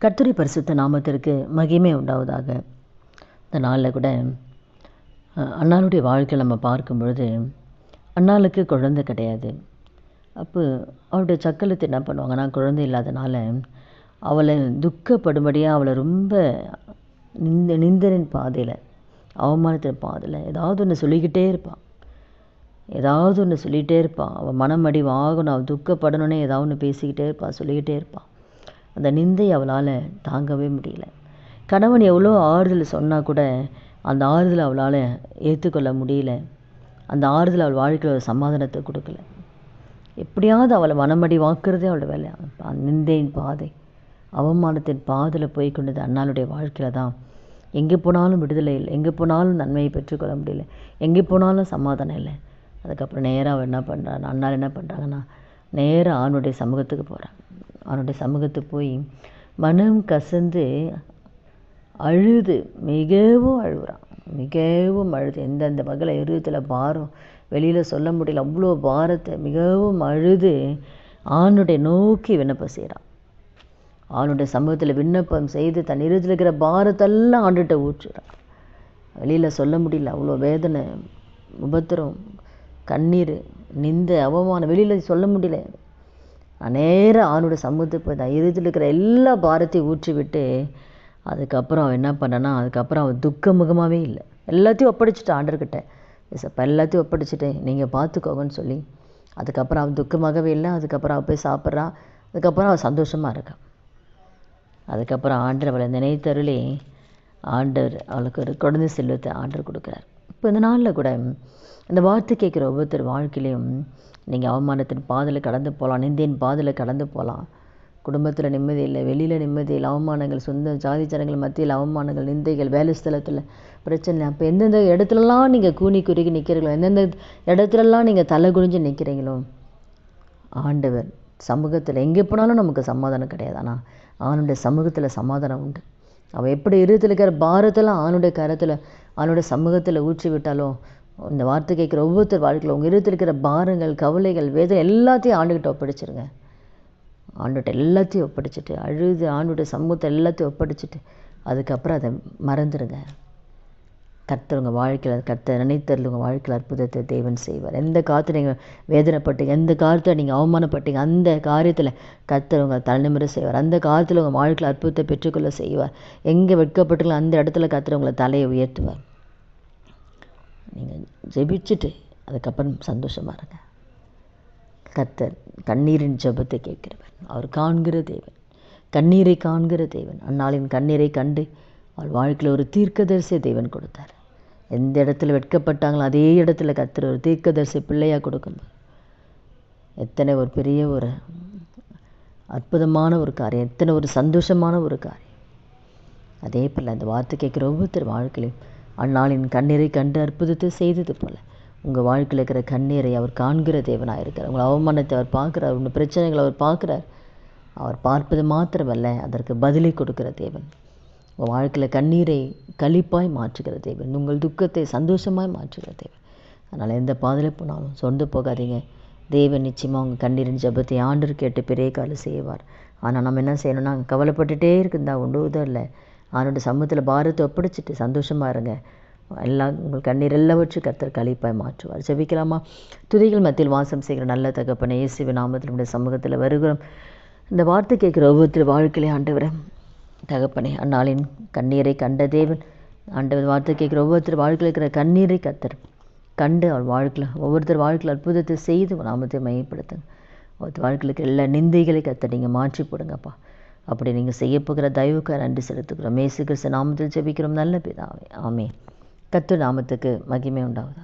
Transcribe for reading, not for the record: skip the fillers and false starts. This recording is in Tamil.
கர்த்தருடைய பரிசுத்த நாமத்திற்கு மகிமை உண்டாவதாக. இந்த நாளில் கூட அன்னாளுடைய வாழ்க்கை நம்ம பார்க்கும் பொழுது, அன்னாளுக்கு குழந்தை கிடையாது. அப்போ அவருடைய சக்கலத்தை என்ன பண்ணுவாங்கன்னா, குழந்தை இல்லாதனால அவளை துக்கப்படும்படியாக அவளை ரொம்ப நிந்தனின் பாதையில், அவமானத்தின் பாதையில் ஏதாவது ஒன்று சொல்லிக்கிட்டே இருப்பாள். அவள் மனமடி வாகணும், அவள் துக்கப்படணுன்னே ஏதாவது ஒன்று பேசிக்கிட்டே இருப்பாள், சொல்லிக்கிட்டே இருப்பாள். அந்த நிந்தை அவளால் தாங்கவே முடியல. கணவன் எவ்வளோ ஆறுதல் சொன்னால் கூட அந்த ஆறுதல் அவளால் ஏற்றுக்கொள்ள முடியல. அந்த ஆறுதல் அவள் வாழ்க்கையில் ஒரு சமாதானத்தை கொடுக்கல. எப்படியாவது அவளை மனமடி வாக்குறதே அவளோட வேலை. நிந்தையின் பாதை, அவமானத்தின் பாதையில் போய் கொண்டது அன்னாளுடைய வாழ்க்கையில் தான். எங்கே போனாலும் விடுதலை இல்லை, எங்கே போனாலும் நன்மையை பெற்றுக்கொள்ள முடியல, எங்கே போனாலும் சமாதானம் இல்லை. அதுக்கப்புறம் நேராக அவள் என்ன பண்ணுறான், அன்னாள் என்ன பண்ணுறாங்கன்னா, நேராக ஆணுடைய சமூகத்துக்கு போகிறான். அவனுடைய சமூகத்துக்கு போய் மனம் கசந்து அழுது மிகவும் அழுது எந்தெந்த வகையில் இருதயத்தில் பாரம் வெளியில் சொல்ல முடியல, அவ்வளோ பாரத்தை மிகவும் அழுது ஆணுடைய நோக்கி விண்ணப்பம் செய்கிறான். ஆணுடைய சமூகத்தில் விண்ணப்பம் செய்து தன் இருதயத்தில் இருக்கிற பாரத்தெல்லாம் ஆண்டுகிட்ட ஊற்றுறான். வெளியில் சொல்ல முடியல, அவ்வளோ வேதனை, உபத்திரம், கண்ணீர், நிந்தை, அவமானம் வெளியில் சொல்ல முடியல. நேராக ஆணுடைய சமூகத்துக்கு போய் தான் இருதயத்தில் இருக்கிற எல்லா பாரத்தையும் ஊற்றி விட்டு, அதுக்கப்புறம் அவன் என்ன பண்ணனா, அதுக்கப்புறம் அவன் துக்கமுகமாகவே இல்லை. எல்லாத்தையும் ஒப்படைச்சிட்டு ஆண்டர்கிட்ட, ஏசப்பா எல்லாத்தையும் ஒப்படைச்சிட்டேன், நீங்கள் பார்த்துக்கோங்கன்னு சொல்லி. அதுக்கப்புறம் அவன் துக்கமாகவே இல்லை. அதுக்கப்புறம் அவள் போய் சாப்பிட்றா. அதுக்கப்புறம் அவள் சந்தோஷமாக இருக்கான். அதுக்கப்புறம் ஆண்டர் அவளை நினைத்தருளே ஆண்டர் அவளுக்கு ஒரு குழந்தை செல்வத்தை ஆண்டர் கொடுக்குறார். இப்போ இந்த நாளில் கூட இந்த வார்த்தை கேட்குற ஒவ்வொருத்தர் வாழ்க்கையிலையும் நீங்கள் அவமானத்தின் பாதையில் கடந்து போகலாம், நிந்தையின் பாதையில் கடந்து போகலாம். குடும்பத்தில் நிம்மதி இல்லை, வெளியில் நிம்மதி இல்லை, அவமானங்கள், சொந்த ஜாதி ஜனங்கள் மத்தியில் அவமானங்கள், நிந்தைகள், வேலை ஸ்தலத்தில் பிரச்சனை. அப்போ எந்தெந்த இடத்துலலாம் நீங்கள் கூனி குறுகி நிற்கிறீங்களோ, எந்தெந்த இடத்துலலாம் நீங்கள் தலை குனிஞ்சு நிற்கிறீங்களோ, ஆண்டவர் சமூகத்தில் எங்கே போனாலும் நமக்கு சமாதானம் கிடையாது. ஆனால் அவனுடைய சமூகத்தில் சமாதானம் உண்டு. அவள் எப்படி இருதயத்தில் இருக்கிற பாரத்தெல்லாம் அவனுடைய கரத்தில், அவனுடைய சமூகத்தில் ஊற்றி விட்டாலோ, இந்த வார்த்தை கேட்குற ஒவ்வொருத்தர் வாழ்க்கையில் உங்கள் இருதயத்தில் இருக்கிற பாரங்கள், கவலைகள், வேதனை எல்லாத்தையும் ஆண்டுகிட்ட ஒப்படைச்சிருங்க. ஆண்டுகிட்ட எல்லாத்தையும் ஒப்படைச்சிட்டு அழுது ஆண்டுடைய சமூகத்தை எல்லாத்தையும் ஒப்படைச்சிட்டு அதுக்கப்புறம் அதை மறந்துடுங்க. கர்த்தர் உங்கள் வாழ்க்கையில், கர்த்தர் நினைத்தரில் உங்கள் வாழ்க்கையில் அற்புதத்தை தேவன் செய்வார். எந்த காலத்தில் நீங்கள் வேதனைப்பட்டீங்க, எந்த காலத்தில் நீங்கள் அவமானப்பட்டீங்க, அந்த காரியத்தில் கர்த்தர் உங்கள் தலைநிமிர செய்வார். அந்த காலத்தில் உங்கள் வாழ்க்கையில் அற்புதத்தை பெற்றுக்கொள்ள செய்வார். எங்கே வெட்கப்பட்டுங்களோ அந்த இடத்துல கர்த்தர் உங்களை தலையை உயர்த்துவார். நீங்கள் ஜெபிச்சுட்டு அதுக்கப்புறம் சந்தோஷமாக இருங்க. கர்த்தர் கண்ணீரின் ஜெபத்தை கேட்கிறவர், அவர் காண்கிற தேவன், கண்ணீரை காண்கிற தேவன். அந்நாளின் கண்ணீரை கண்டு அவள் வாழ்க்கையில் ஒரு தீர்க்கதரிசியை தேவன் கொடுத்தார். எந்த இடத்துல வெட்கப்பட்டாங்களோ அதே இடத்துல கர்த்தர் ஒரு தீர்க்கதரிசி பிள்ளையாக கொடுக்கும்போது எத்தனை ஒரு பெரிய ஒரு அற்புதமான ஒரு காரியம், எத்தனை ஒரு சந்தோஷமான ஒரு காரியம். அதே போல் அந்த வார்த்தை கேட்குற ஒவ்வொருத்தர் வாழ்க்கையிலும் அந்நாளின் கண்ணீரை கண்டு அற்புதத்தை செய்தது போல் உங்கள் வாழ்க்கையில் இருக்கிற கண்ணீரை அவர் காண்கிற தேவனாக இருக்கிறார். உங்கள் அவமானத்தை அவர் பார்க்குறார், உங்கள் பிரச்சனைகளை அவர் பார்க்குறார். அவர் பார்ப்பது மாத்திரமல்ல, அதற்கு பதிலை கொடுக்கிற தேவன். உங்கள் வாழ்க்கையில் கண்ணீரை களிப்பாய் மாற்றுகிற தேவன், உங்கள் துக்கத்தை சந்தோஷமாய் மாற்றுகிற தேவன். அதனால் எந்த பாதையில் போனாலும் சொந்து போகாதீங்க. தேவன் நிச்சயமாக உங்கள் கண்ணீரின் ஜெபத்தை ஆண்டர் கேட்டு பெரிய காலம் செய்வார். ஆனால் நம்ம என்ன செய்யணும்னா, கவலைப்பட்டுகிட்டே இருக்குந்தா ஒன்றுவதும் இல்லை. அவனுடைய சமூகத்தில் பாரத்தை ஒப்படைச்சிட்டு சந்தோஷமாக இருங்க. எல்லாம் உங்கள் கண்ணீர் எல்லாவற்றும் கர்த்தர் களிப்பாய் மாற்றுவார். ஜெபிக்கலாமா? துதிகள் மத்தியில் வாசம் செய்கிற நல்ல தகப்பனே, இயேசுவின் நாமத்தில் நம்முடைய சமூகத்தில் வருகிறோம். இந்த வார்த்தை கேட்குற ஒவ்வொருத்தர் வாழ்க்கையிலே ஆண்டவரே தகப்பனே, அந்நாளின் கண்ணீரை கண்ட தேவன் ஆண்டவர், வார்த்தை கேட்குற ஒவ்வொருத்தர் வாழ்க்கையில் இருக்கிற கண்ணீரை கர்த்தர் கண்டு அவள் வாழ்க்கையில் ஒவ்வொருத்தர் வாழ்க்கையில் அற்புதத்தை செய்து நாமத்தை மையப்படுத்துங்க. ஒருத்தர் வாழ்க்கையில் இருக்கிற எல்லா நிந்தைகளை கர்த்தர் நீங்கள் மாற்றி போடுங்கப்பா. அப்படி நீங்கள் செய்யப்போகிற தயவுக்காக நன்றி செலுத்துக்கிறோம். இயேசு கிறிஸ்து நாமத்தில் ஜெபிக்கிறோம் நல்ல பிதாவே, ஆமென். கர்த்தர் நாமத்துக்கு மகிமை உண்டாவதா.